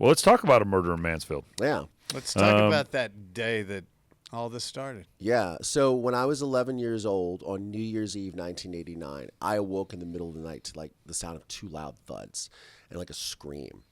Well, let's talk about a murder in Mansfield. Yeah. Let's talk about that day that all this started. Yeah. So when I was 11 years old on New Year's Eve, 1989, I awoke in the middle of the night to like the sound of two loud thuds and like a scream.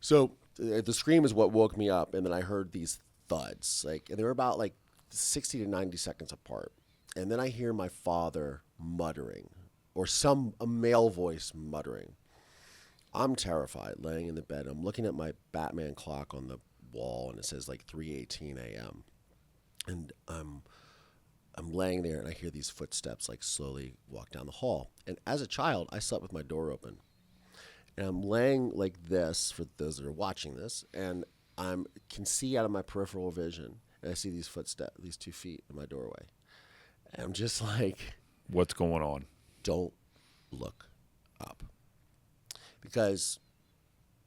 So the scream is what woke me up, and then I heard these thuds, and they were about like 60 to 90 seconds apart. And then I hear my father muttering, or a male voice muttering. I'm terrified, laying in the bed. I'm looking at my Batman clock on the wall, and it says like 3:18 a.m. And I'm laying there, and I hear these footsteps like slowly walk down the hall. And as a child, I slept with my door open. And I'm laying like this, for those that are watching this, and I can see out of my peripheral vision, and I see these footsteps, these 2 feet in my doorway. And I'm just like, What's going on? don't look up. Because,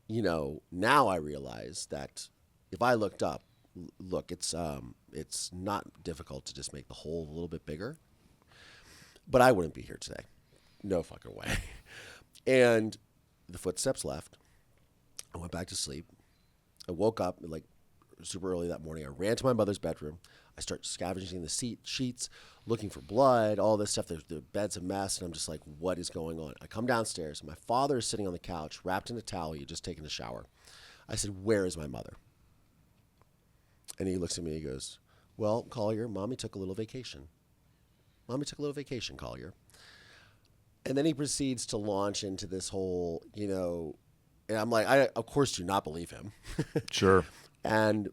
now I realize that if I looked up, look, it's not difficult to just make the hole a little bit bigger. But I wouldn't be here today. No fucking way. And the footsteps left. I went back to sleep. I woke up like super early that morning. I ran to my mother's bedroom. I start scavenging the sheets, looking for blood, all this stuff. The bed's a mess, and I'm just like, what is going on? I come downstairs. My father is sitting on the couch, wrapped in a towel. He had just taken a shower. I said, where is my mother? And he looks at me and he goes, well, Collier, Mommy took a little vacation. Mommy took a little vacation, Collier. And then he proceeds to launch into this whole, and I'm like, I, of course, do not believe him. Sure. And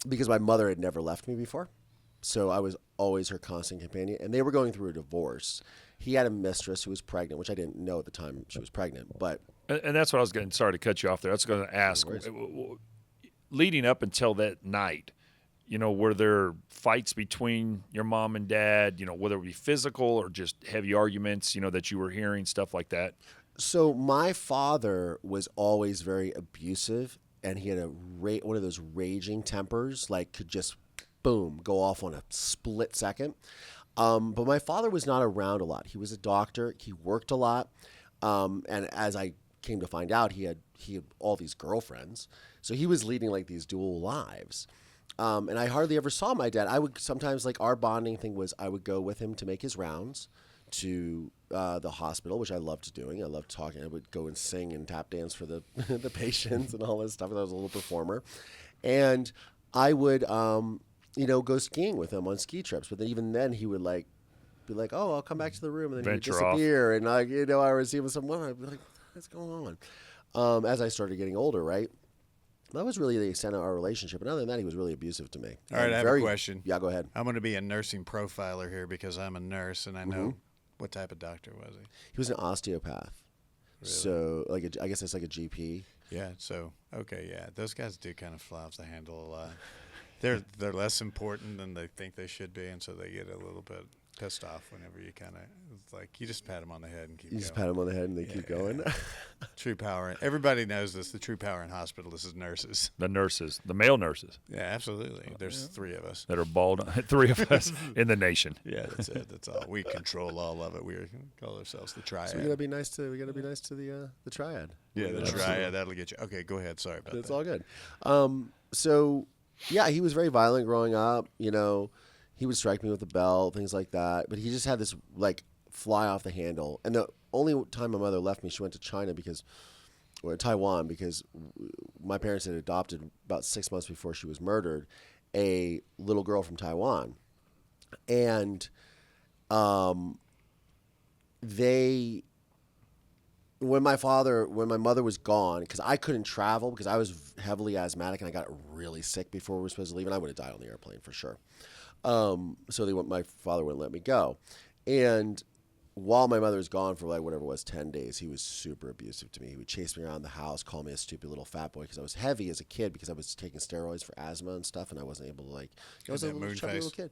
because my mother had never left me before, so I was always her constant companion. And they were going through a divorce. He had a mistress who was pregnant, which I didn't know at the time she was pregnant. But And that's what I was getting. Sorry to cut you off there. I was going to ask, leading up until that night, were there fights between your mom and dad, whether it be physical or just heavy arguments, that you were hearing, stuff like that? So my father was always very abusive, and he had one of those raging tempers, like could just, boom, go off on a split second. But my father was not around a lot. He was a doctor. He worked a lot. And as I came to find out, he had all these girlfriends. So he was leading like these dual lives. And I hardly ever saw my dad. I would sometimes, like, our bonding thing was I would go with him to make his rounds to the hospital, which I loved doing. I loved talking. I would go and sing and tap dance for the the patients and all this stuff. I was a little performer. And I would, go skiing with him on ski trips. But then even then he would, like, be like, oh, I'll come back to the room. And then Venture he would disappear. And, I would see him with someone. I'd be like, what's going on? As I started getting older, right? That was really the extent of our relationship. And other than that, he was really abusive to me. All right, I have a question. Yeah, go ahead. I'm going to be a nursing profiler here because I'm a nurse, and I know what type of doctor was he? He was an osteopath. Really? So, I guess it's like a GP. Yeah, so, okay, yeah. Those guys do kind of fly off the handle a lot. They're less important than they think they should be, and so they get a little bit pissed off whenever you kind of, it's like, you just pat them on the head and keep going. You just pat them on the head and they keep going. Yeah. True power. Everybody knows this. The true power in hospitals is nurses. The nurses, the male nurses. Yeah, absolutely. There's three of us. That are bald, 3 of us in the nation. Yeah, that's it. That's all. We control all of it. We call ourselves the triad. So we gotta be nice to the triad. Yeah, the triad. That'll get you. Okay, go ahead. Sorry about that. It's all good. So yeah, he was very violent growing up. He would strike me with a belt, things like that. But he just had this like fly off the handle. And the only time my mother left me, she went to Taiwan, because my parents had adopted about 6 months before she was murdered a little girl from Taiwan, and when my mother was gone, because I couldn't travel because I was heavily asthmatic and I got really sick before we were supposed to leave, and I would have died on the airplane for sure. So my father wouldn't let me go. And while my mother was gone for like whatever it was, 10 days, he was super abusive to me. He would chase me around the house, call me a stupid little fat boy because I was heavy as a kid because I was taking steroids for asthma and stuff, and I wasn't able to I was a little chubby little kid.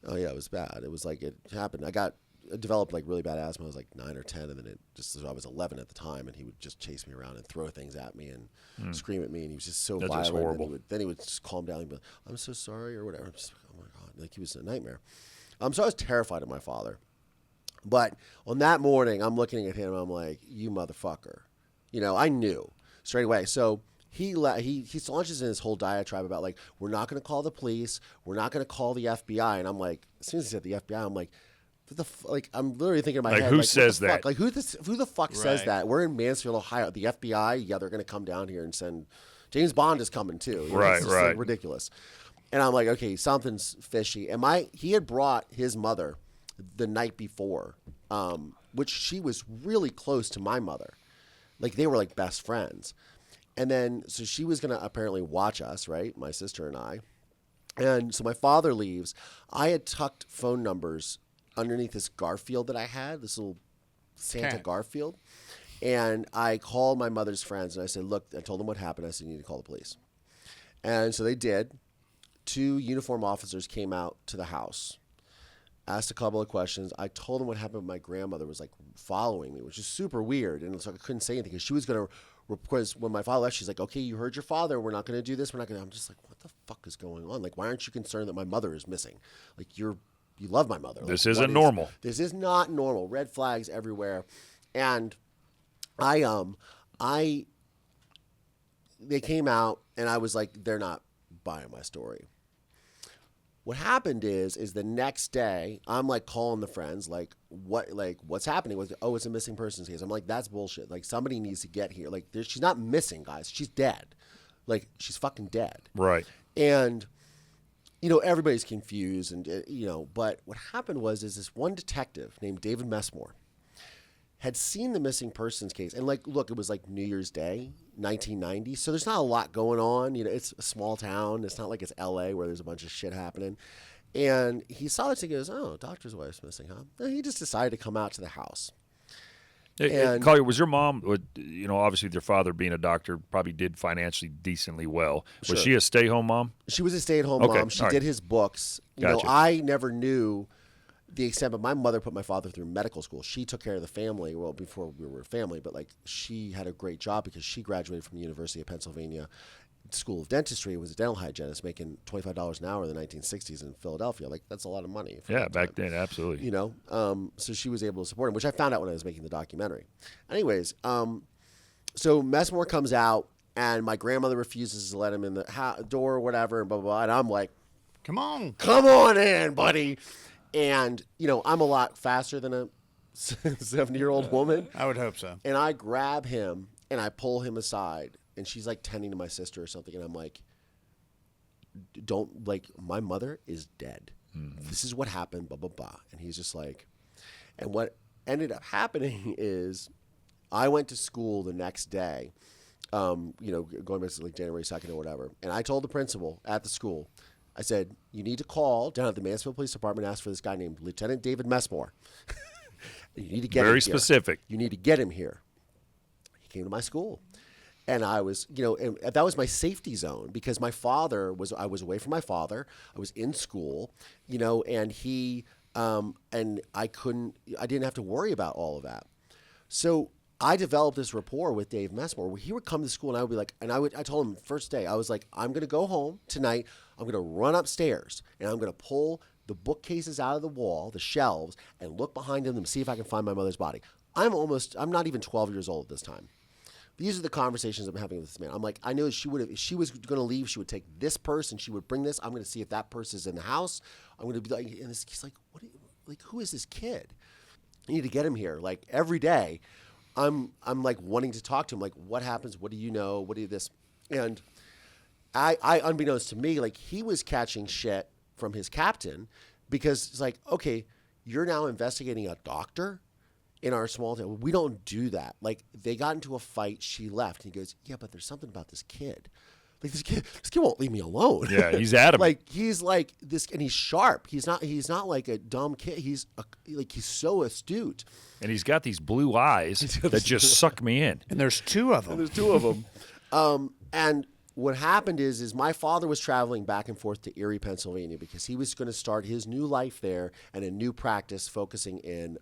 Oh yeah, it was bad. It was like it happened. I developed like really bad asthma. I was like 9 or 10, and then I was 11 at the time, and he would just chase me around and throw things at me and scream at me, and he was just so That's violent. just horrible. Then he would just calm down and be like, "I'm so sorry" or whatever. I'm just, oh my god, like he was a nightmare. So I was terrified of my father. But on that morning, I'm looking at him, and I'm like, you motherfucker. I knew straight away. So he launches in his whole diatribe about like, we're not going to call the police, we're not going to call the FBI, and I'm like, as soon as he said the FBI, I'm like, like I'm literally thinking in my Like, head, who like, says what the that? fuck? Like who the fuck says Right. that? We're in Mansfield, Ohio. The FBI, yeah, they're going to come down here and send. James Bond is coming too. Right, It's just, like, right. ridiculous. And I'm like, okay, something's fishy. And he had brought his mother the night before, which she was really close to my mother. Like they were like best friends. And then, so she was going to apparently watch us, right? My sister and I. And so my father leaves. I had tucked phone numbers underneath this Garfield that I had, this little Santa Cat. Garfield. And I called my mother's friends and I said, look, I told them what happened. I said, you need to call the police. And so they did. 2 uniformed officers came out to the house, asked a couple of questions. I told them what happened. My grandmother was like following me, which is super weird. And so I couldn't say anything because she was going to, because when my father left, she's like, okay, you heard your father. We're not going to do this. We're not going to. I'm just like, what the fuck is going on? Like, why aren't you concerned that my mother is missing? Like, you love my mother. Like, This what isn't normal. This is not normal. Red flags everywhere. And they came out and I was like, they're not buying my story. What happened is the next day I'm like calling the friends, like what's happening with, oh, it's a missing persons case. I'm like, that's bullshit. Like somebody needs to get here. Like she's not missing, guys. She's dead. Like she's fucking dead. Right. And everybody's confused and but what happened was this one detective named David Messmore had seen the missing persons case. And like, look, it was like New Year's Day, 1990. So there's not a lot going on. It's a small town. It's not like it's LA where there's a bunch of shit happening. And he saw this and he goes, oh, doctor's wife's missing, huh? And he just decided to come out to the house. And- Collier, was your mom, obviously with your father being a doctor, probably did financially decently well. Was Sure. she a stay-home mom? She was a stay-at-home Okay, mom. She all right. did his books. Gotcha. I never knew the extent, but my mother put my father through medical school. She took care of the family, well, before we were a family, but like she had a great job because she graduated from the University of Pennsylvania School of Dentistry, was a dental hygienist making $25 an hour in the 1960s in Philadelphia. Like that's a lot of money. For Yeah, that back time. then, absolutely. So she was able to support him, which I found out when I was making the documentary. Anyways, so Messmore comes out, and my grandmother refuses to let him in the door or whatever, and blah, blah, blah. And I'm like, Come on. come on in, buddy. And, I'm a lot faster than a 70-year-old woman. I would hope so. And I grab him, and I pull him aside, and she's like tending to my sister or something. And I'm like, my mother is dead. Mm-hmm. This is what happened, blah, blah, blah. And he's just like, and what ended up happening is I went to school the next day, going back to like January 2nd or whatever. And I told the principal at the school, I said, you need to call down at the Mansfield Police Department and ask for this guy named Lieutenant David Messmore. You need to get him Very here. specific. You need to get him here. He came to my school. And I was, and that was my safety zone because I was away from my father. I was in school, and he, and I didn't have to worry about all of that. So I developed this rapport with Dave Messmore where he would come to school and I would be like, I told him first day, I was like, I'm going to go home tonight. I'm going to run upstairs and I'm going to pull the bookcases out of the wall, the shelves, and look behind them and see if I can find my mother's body. I'm not even 12 years old at this time. These are the conversations I'm having with this man. I'm like, I know if she was going to leave, she would take this purse and she would bring this. I'm going to see if that purse is in the house. I'm going to be like, and he's like, who is this kid? I need to get him here. Like every day, I'm like wanting to talk to him. Like, what happens? What do you know? What do you this? And I unbeknownst to me, like he was catching shit from his captain because it's like, okay, you're now investigating a doctor in our small town. We don't do that. Like they got into a fight. She left. And he goes, yeah, but there's something about this kid. Like this kid won't leave me alone. Yeah, he's adamant. Like he's like this, and he's sharp. He's not like a dumb kid. He's so astute. And he's got these blue eyes that just suck me in. And there's 2 of them. There's 2 of them. And what happened is my father was traveling back and forth to Erie, Pennsylvania, because he was going to start his new life there and a new practice focusing in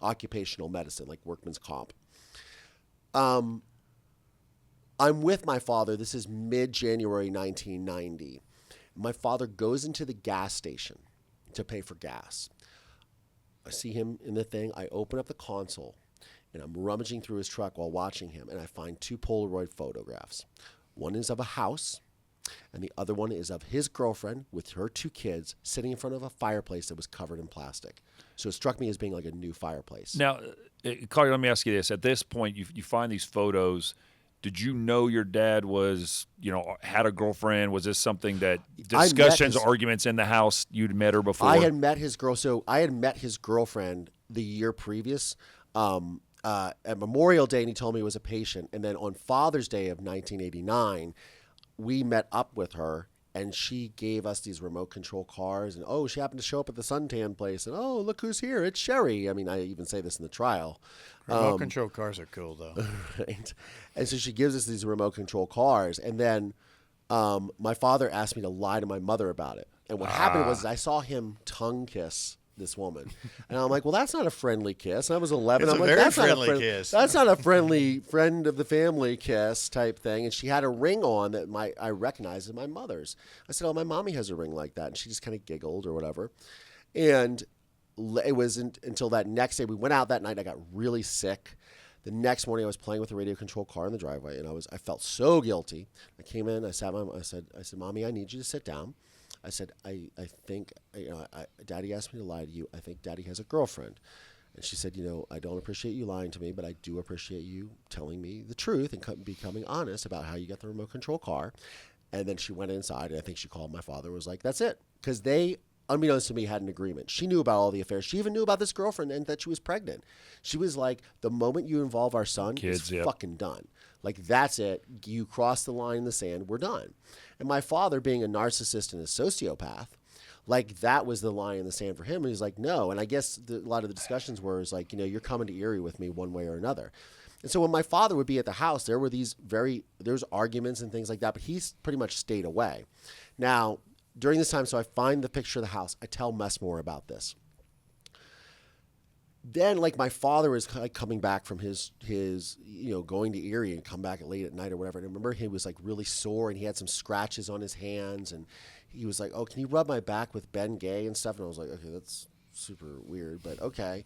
occupational medicine, like workman's comp. I'm with my father. This is mid-January 1990. My father goes into the gas station to pay for gas. I see him in the thing. I open up the console, and I'm rummaging through his truck while watching him, and I find 2 Polaroid photographs. One is of a house, and the other one is of his girlfriend with her 2 kids sitting in front of a fireplace that was covered in plastic. So it struck me as being like a new fireplace. Now, Claudia, let me ask you this. At this point, you find these photos. Did you know your dad was, had a girlfriend? Was this something that discussions, arguments in the house, you'd met her before? I had met his girl. So I had met his girlfriend the year previous at Memorial Day, and he told me he was a patient. And then on Father's Day of 1989, we met up with her, and she gave us these remote control cars. And, she happened to show up at the suntan place. And, look who's here. It's Sherry. I mean, I even say this in the trial. Remote control cars are cool, though. Right? And so she gives us these remote control cars. And then my father asked me to lie to my mother about it. And what happened was I saw him tongue kiss this woman. And I'm like, well, that's not a friendly kiss. And I was 11. It's I'm a like, very that's friendly not a kiss. That's not a friendly friend of the family kiss type thing. And she had a ring on that I recognized as my mother's. I said, my mommy has a ring like that. And she just kind of giggled or whatever. And it wasn't until that next day, we went out that night. I got really sick. The next morning, I was playing with a radio control car in the driveway, and I felt so guilty. I came in, I said, Mommy, I need you to sit down. I said, I think, Daddy asked me to lie to you. I think Daddy has a girlfriend. And she said, I don't appreciate you lying to me, but I do appreciate you telling me the truth and becoming honest about how you got the remote control car. And then she went inside, and I think she called my father and was like, that's it. Because they, unbeknownst to me, had an agreement. She knew about all the affairs. She even knew about this girlfriend and that she was pregnant. She was like, the moment you involve our son, it's fucking done. Like, that's it. You cross the line in the sand, we're done. And my father, being a narcissist and a sociopath, like, that was the line in the sand for him. And he's like, no. And I guess a lot of the discussions were, you're coming to Erie with me one way or another. And so when my father would be at the house, there were there's arguments and things like that, but he's pretty much stayed away. Now, during this time, so I find the picture of the house. I tell Messmore about this. Then, my father is coming back from his going to Erie and come back late at night or whatever. And I remember he was really sore and he had some scratches on his hands. And he was like, oh, can you rub my back with Ben Gay and stuff? And I was like, okay, that's super weird, but okay.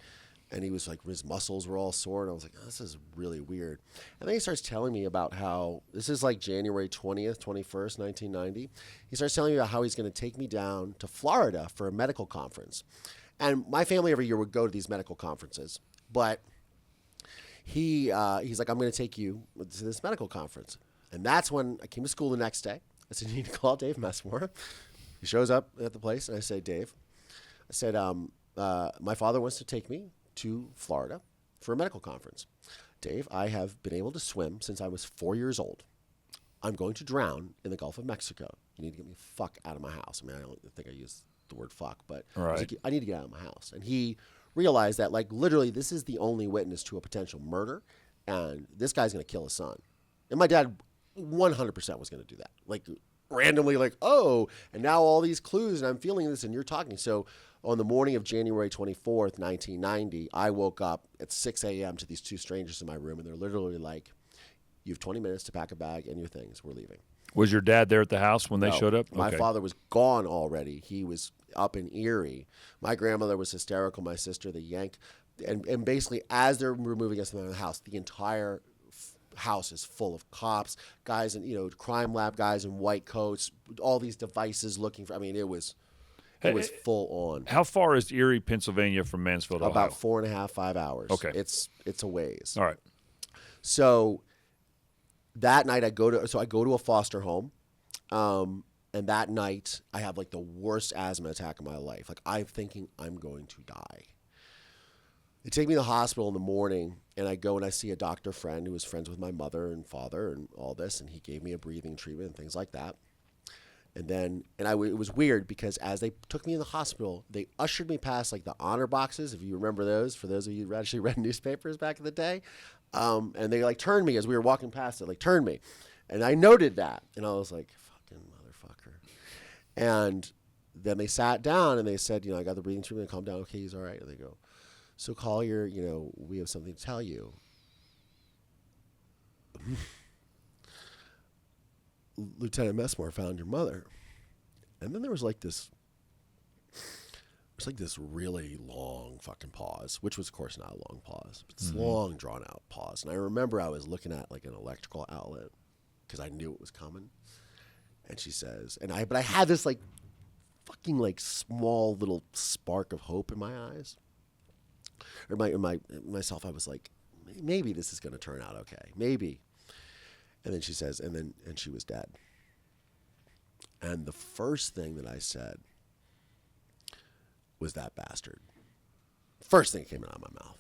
And he was like, his muscles were all sore. And I was like, oh, this is really weird. And then he starts telling me about how, this is January 20th, 21st, 1990. He starts telling me about how he's going to take me down to Florida for a medical conference. And my family every year would go to these medical conferences. But he's like, I'm going to take you to this medical conference. And that's when I came to school the next day. I said, you need to call Dave Messmore. He shows up at the place, and I say, Dave, I said, my father wants to take me to Florida for a medical conference. Dave, I have been able to swim since I was 4 years old. I'm going to drown in the Gulf of Mexico. You need to get me the fuck out of my house. I mean, I don't think I used the word fuck, but right. I need to get out of my house. And he realized that, literally, this is the only witness to a potential murder, and this guy's going to kill his son. And my dad 100% was going to do that. Randomly, and now all these clues, and I'm feeling this, and you're talking. So on the morning of January 24th, 1990, I woke up at 6 a.m. to these 2 strangers in my room, and they're literally like, you have 20 minutes to pack a bag and your things. We're leaving. Was your dad there at the house when they showed up? My father was gone already. He was up in Erie. My grandmother was hysterical. My sister, the yank. And basically, as they're removing us from the house, the entire house is full of cops, guys, and crime lab guys in white coats, all these devices looking for. I mean, it was full on. How far is Erie, Pennsylvania from Mansfield, Ohio? About 4.5, 5 hours. Okay, it's a ways. All right. So that night I go to a foster home, and that night I have the worst asthma attack of my life. I'm thinking I'm going to die. They take me to the hospital in the morning, and I go and I see a doctor friend who was friends with my mother and father and all this, and he gave me a breathing treatment and things like that. And then, it was weird because as they took me in the hospital, they ushered me past the honor boxes, if you remember those, for those of you who actually read newspapers back in the day. And they turned me as we were walking past it, turned me. And I noted that, and I was like, fucking motherfucker. And then they sat down and they said, I got the breathing treatment, calm down, okay, he's all right. And they go, so Collier, we have something to tell you. Lieutenant Messmore found your mother. And then there was this was like this really long fucking pause, which was of course not a long pause, but this long drawn out pause. And I remember I was looking at like an electrical outlet because I knew it was coming. And she says, but I had this like fucking like small little spark of hope in my eyes. Or myself, I was like, maybe this is going to turn out okay. Maybe. And then she says, and she was dead. And the first thing that I said was that bastard. First thing that came out of my mouth.